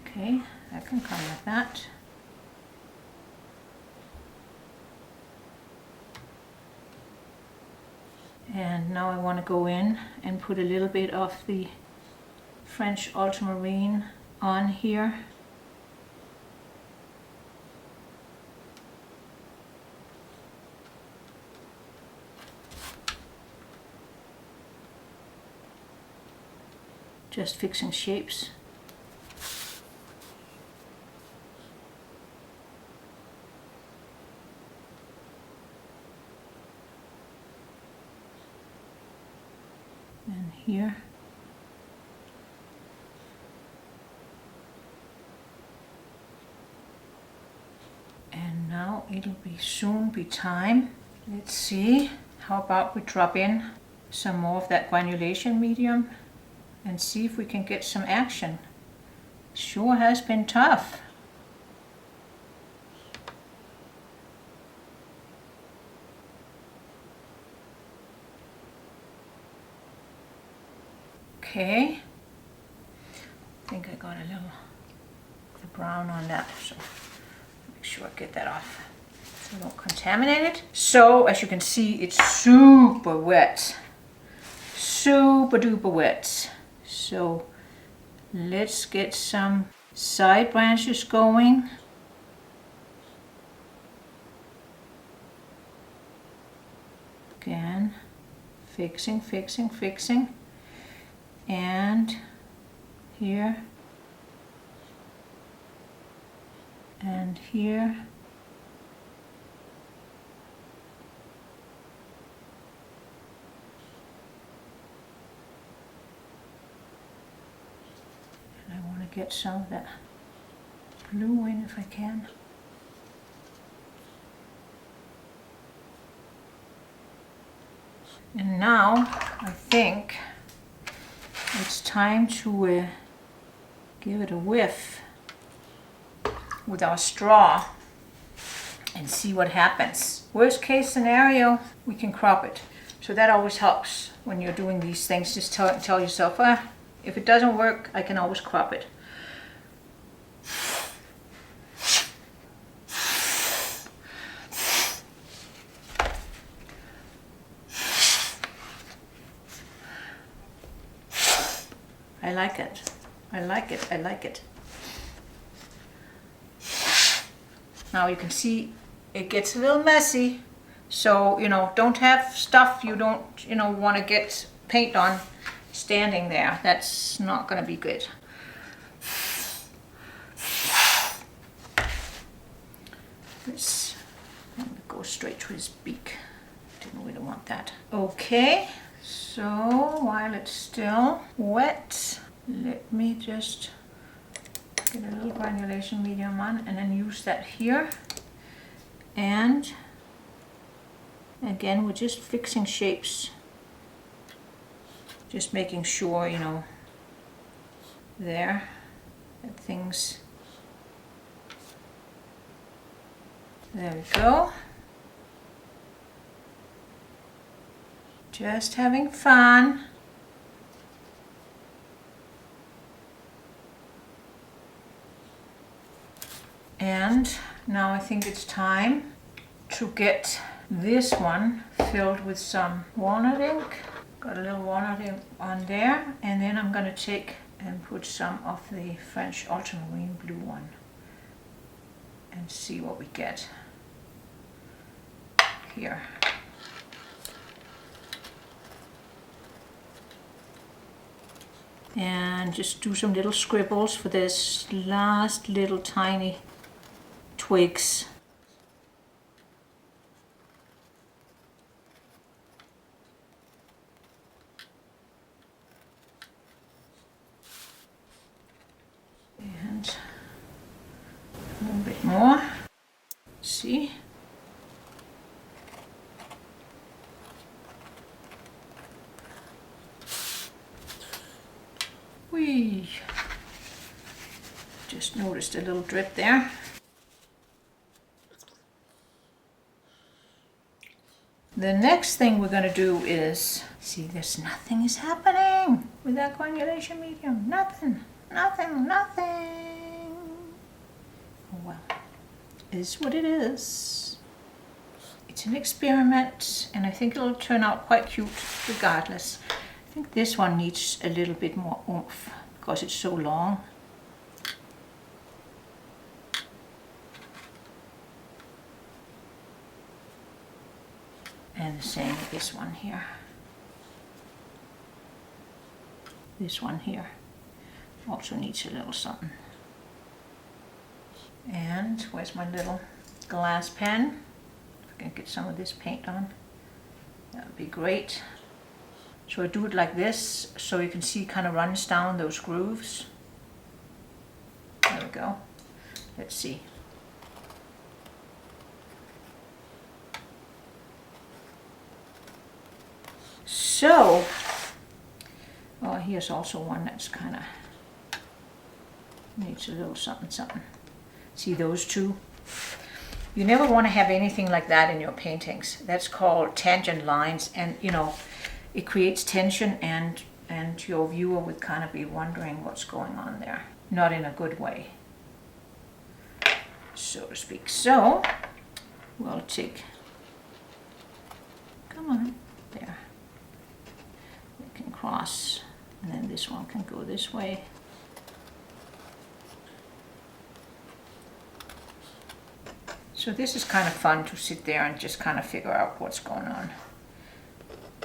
Okay, that can come like that. And now I want to go in and put a little bit of the French ultramarine on here. Just fixing shapes. And here. And now it'll soon be time. Let's see, how about we drop in some more of that granulation medium and see if we can get some action. Sure has been tough. Okay, I think I got a little the brown on that, so make sure I get that off so I don't contaminate it. So as you can see, it's super wet, super duper wet. So let's get some side branches going. Again, fixing, fixing, fixing. And here. And here. Get some of that blue in if I can. And now I think it's time to give it a whiff with our straw and see what happens. Worst case scenario, we can crop it. So that always helps when you're doing these things. Just tell yourself, if it doesn't work, I can always crop it. I like it. I like it. I like it. Now you can see it gets a little messy. So, don't have stuff you don't, want to get paint on standing there. That's not going to be good. Let's go straight to his beak. Didn't really want that. Okay. So while it's still wet, let me just get a little granulation medium on and then use that here. And again, we're just fixing shapes. Just making sure, there, that things, there we go. Just having fun. And now I think it's time to get this one filled with some walnut ink. Got a little walnut ink on there, and then I'm going to take and put some of the French ultramarine blue one and see what we get here. And just do some little scribbles for this last little tiny twigs. And a little bit more. See? Just Just noticed a little drip there. The next thing we're going to do is, see, there's nothing is happening with that granulation medium. Nothing. Oh well, it is what it is. It's an experiment, and I think it'll turn out quite cute regardless. I think this one needs a little bit more oomph because it's so long. And the same with this one here. This one here also needs a little something. And where's my little glass pen? If I can get some of this paint on, that would be great. So I do it like this, so you can see it kind of runs down those grooves. There we go. Let's see. So, oh, here's also one that's kind of needs a little something. See those two? You never want to have anything like that in your paintings. That's called tangent lines, and you know, it creates tension, and your viewer would kind of be wondering what's going on there. Not in a good way, so to speak. So, we'll take, come on, there. We can cross, and then this one can go this way. So this is kind of fun to sit there and just kind of figure out what's going on.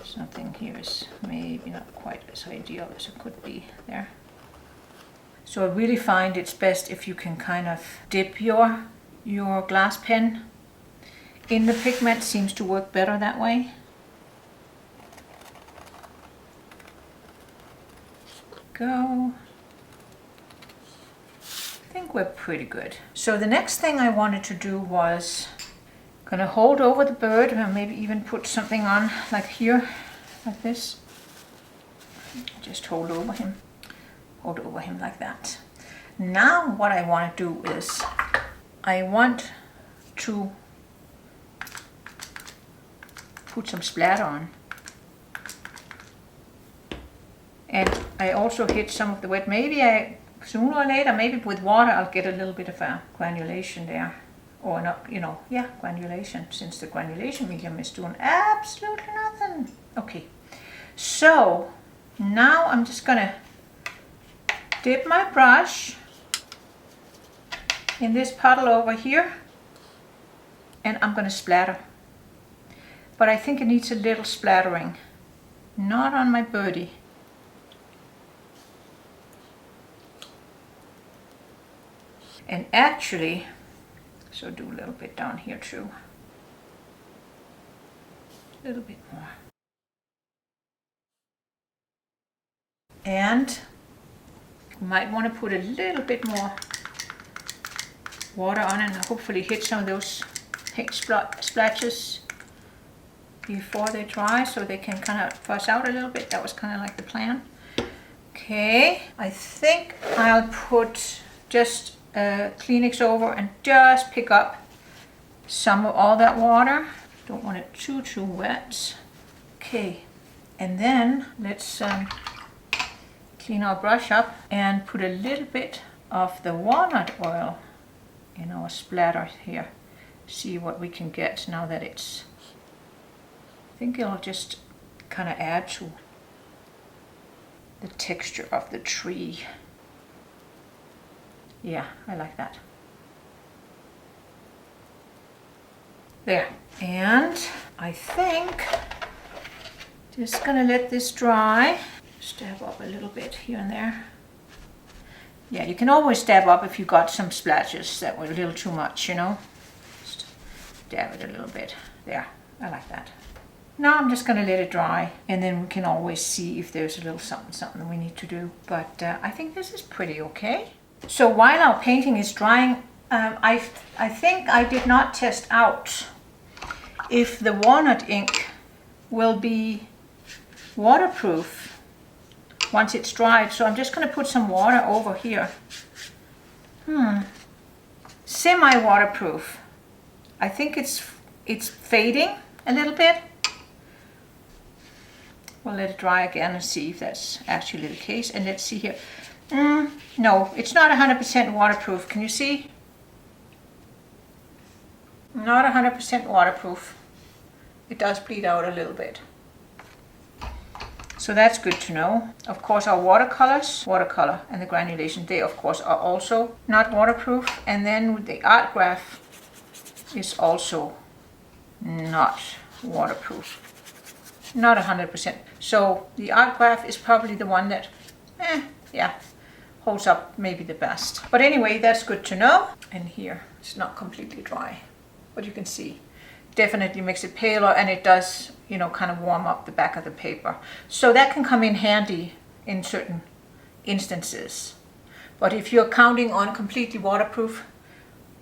Something here is maybe not quite as ideal as it could be there. So I really find it's best if you can kind of dip your glass pen in the pigment. Seems to work better that way. Go. I think we're pretty good. So the next thing I wanted to do was gonna hold over the bird, and maybe even put something on like here, like this. Just hold over him like that. Now what I want to do is I want to put some splatter on. And I also hit some of the wet. Maybe sooner or later, maybe with water, I'll get a little bit of a granulation there. Or not, you know, yeah, granulation, since the granulation medium is doing absolutely nothing. Okay, so now I'm just gonna dip my brush in this puddle over here, and I'm gonna splatter. But I think it needs a little splattering, not on my birdie. And actually, so do a little bit down here too. A little bit more. And you might want to put a little bit more water on, and hopefully hit some of those pink splashes before they dry, so they can kind of fuzz out a little bit. That was kind of like the plan. Okay, I think I'll put just Kleenex over and just pick up some of all that water. Don't want it too wet. Okay, and then let's clean our brush up and put a little bit of the walnut oil in our splatter here. See what we can get now that it's, I think it'll just kind of add to the texture of the tree. Yeah, I like that. There. And I think just gonna let this dry. Stab up a little bit here and there. Yeah, you can always stab up if you got some splashes that were a little too much, you know. Just dab it a little bit. There, I like that. Now I'm just gonna let it dry, and then we can always see if there's a little something we need to do. But I think this is pretty okay. So while our painting is drying, I think I did not test out if the walnut ink will be waterproof once it's dried. So I'm just going to put some water over here Semi-waterproof. I think it's fading a little bit. We'll let it dry again and see if that's actually the case. And let's see here. No, it's not 100% waterproof. Can you see? Not 100% waterproof. It does bleed out a little bit. So that's good to know. Of course, our watercolor and the granulation, they of course are also not waterproof. And then the art graph is also not waterproof. Not 100%. So the art graph is probably the one that, holds up maybe the best. But anyway, that's good to know. And here, it's not completely dry, but you can see. Definitely makes it paler, and it does, kind of warm up the back of the paper. So that can come in handy in certain instances. But if you're counting on completely waterproof,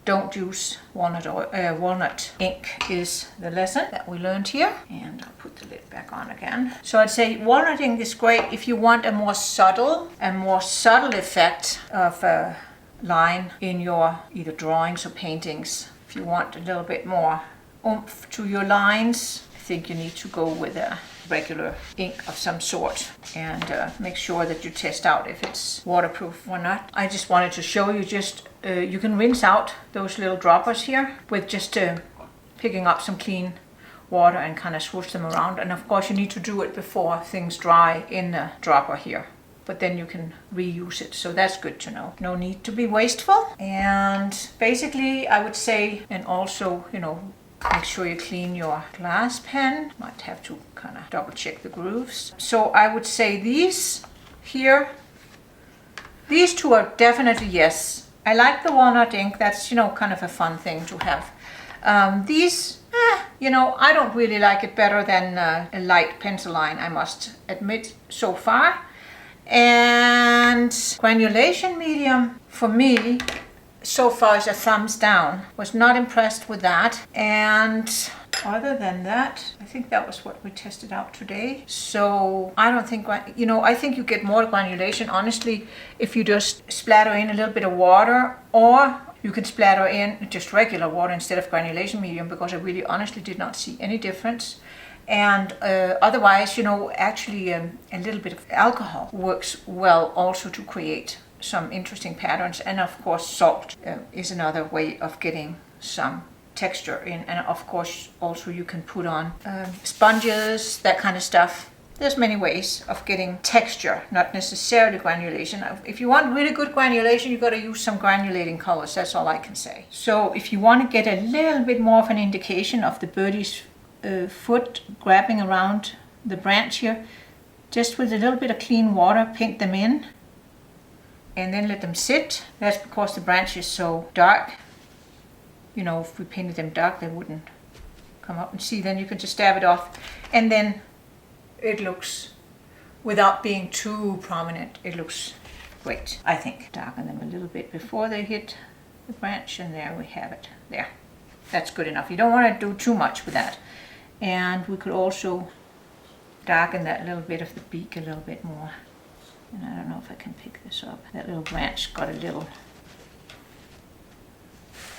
don't use walnut ink is the lesson that we learned here. And I'll put the lid back on again. So I'd say walnut ink is great if you want a more subtle effect of a line in your either drawings or paintings. If you want a little bit more oomph to your lines, I think you need to go with a regular ink of some sort and make sure that you test out if it's waterproof or not. I just wanted to show you you can rinse out those little droppers here with just picking up some clean water and kind of swoosh them around. And of course you need to do it before things dry in the dropper here, but then you can reuse it. So that's good to know. No need to be wasteful. And basically I would say, and also, make sure you clean your glass pen. Might have to kind of double check the grooves. So I would say these here, these two are definitely yes. I like the walnut ink. That's, kind of a fun thing to have. These, I don't really like it better than a light pencil line, I must admit, so far. And granulation medium, for me, so far is a thumbs down. Was not impressed with that. And other than that, I think that was what we tested out today. So I don't think, I think you get more granulation, honestly, if you just splatter in a little bit of water, or you can splatter in just regular water instead of granulation medium, because I really honestly did not see any difference. And otherwise, actually a little bit of alcohol works well also to create some interesting patterns. And of course salt is another way of getting some texture in. And of course also you can put on sponges, that kind of stuff. There's many ways of getting texture, not necessarily granulation. If you want really good granulation, you got to use some granulating colors. That's all I can say. So if you want to get a little bit more of an indication of the birdie's foot grabbing around the branch here, just with a little bit of clean water, paint them in and then let them sit. That's because the branch is so dark. If we painted them dark, they wouldn't come up. And see, then you can just dab it off, and then it looks, without being too prominent, it looks great, I think. Darken them a little bit before they hit the branch, and there we have it. There, that's good enough. You don't want to do too much with that. And we could also darken that little bit of the beak a little bit more. And I don't know if I can pick this up. That little branch got a little,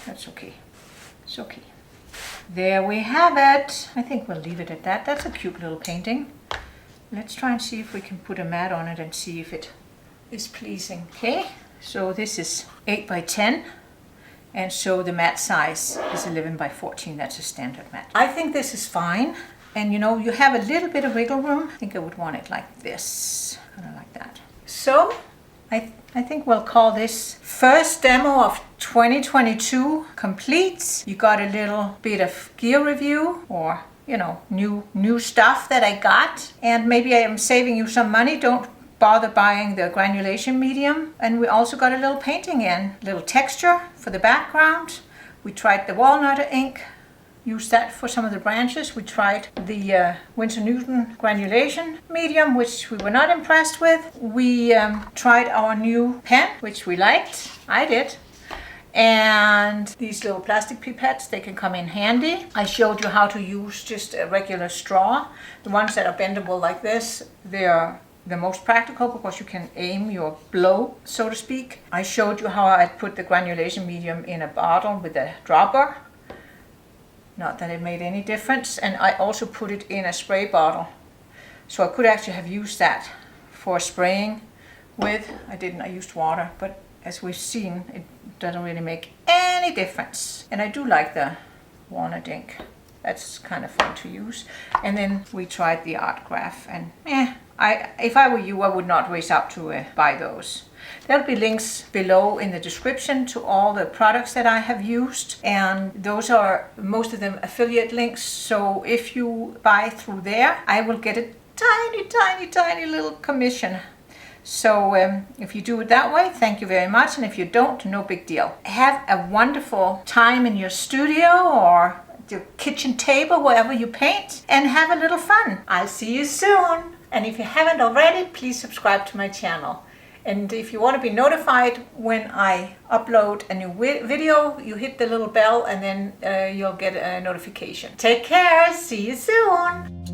that's okay. It's okay. There we have it. I think we'll leave it at that. That's a cute little painting. Let's try and see if we can put a mat on it and see if it is pleasing. Okay, so this is 8 by 10. And so the mat size is 11 by 14. That's a standard mat. I think this is fine. And you have a little bit of wiggle room. I think I would want it like this. Kind of like that. So I think we'll call this first demo of 2022 complete. You got a little bit of gear review, or new stuff that I got. And maybe I am saving you some money. Don't bother buying the granulation medium. And we also got a little painting in, a little texture for the background. We tried the walnut ink, used that for some of the branches. We tried the Winsor granulation medium, which we were not impressed with. We tried our new pen, which we liked. I did. And these little plastic pipettes, they can come in handy. I showed you how to use just a regular straw. The ones that are bendable like this, they're the most practical because you can aim your blow, so to speak. I showed you how I put the granulation medium in a bottle with a dropper. Not that it made any difference. And I also put it in a spray bottle. So I could actually have used that for spraying with. I didn't, I used water, but as we've seen, it doesn't really make any difference. And I do like the Walnut Ink. That's kind of fun to use. And then we tried the art Graf, and if I were you, I would not race out to buy those. There'll be links below in the description to all the products that I have used, and those are most of them affiliate links. So if you buy through there, I will get a tiny little commission. So if you do it that way, thank you very much. And if you don't, no big deal. Have a wonderful time in your studio or your kitchen table, wherever you paint, and have a little fun. I'll see you soon. And if you haven't already, please subscribe to my channel. And if you want to be notified when I upload a new video, you hit the little bell and then you'll get a notification. Take care. See you soon.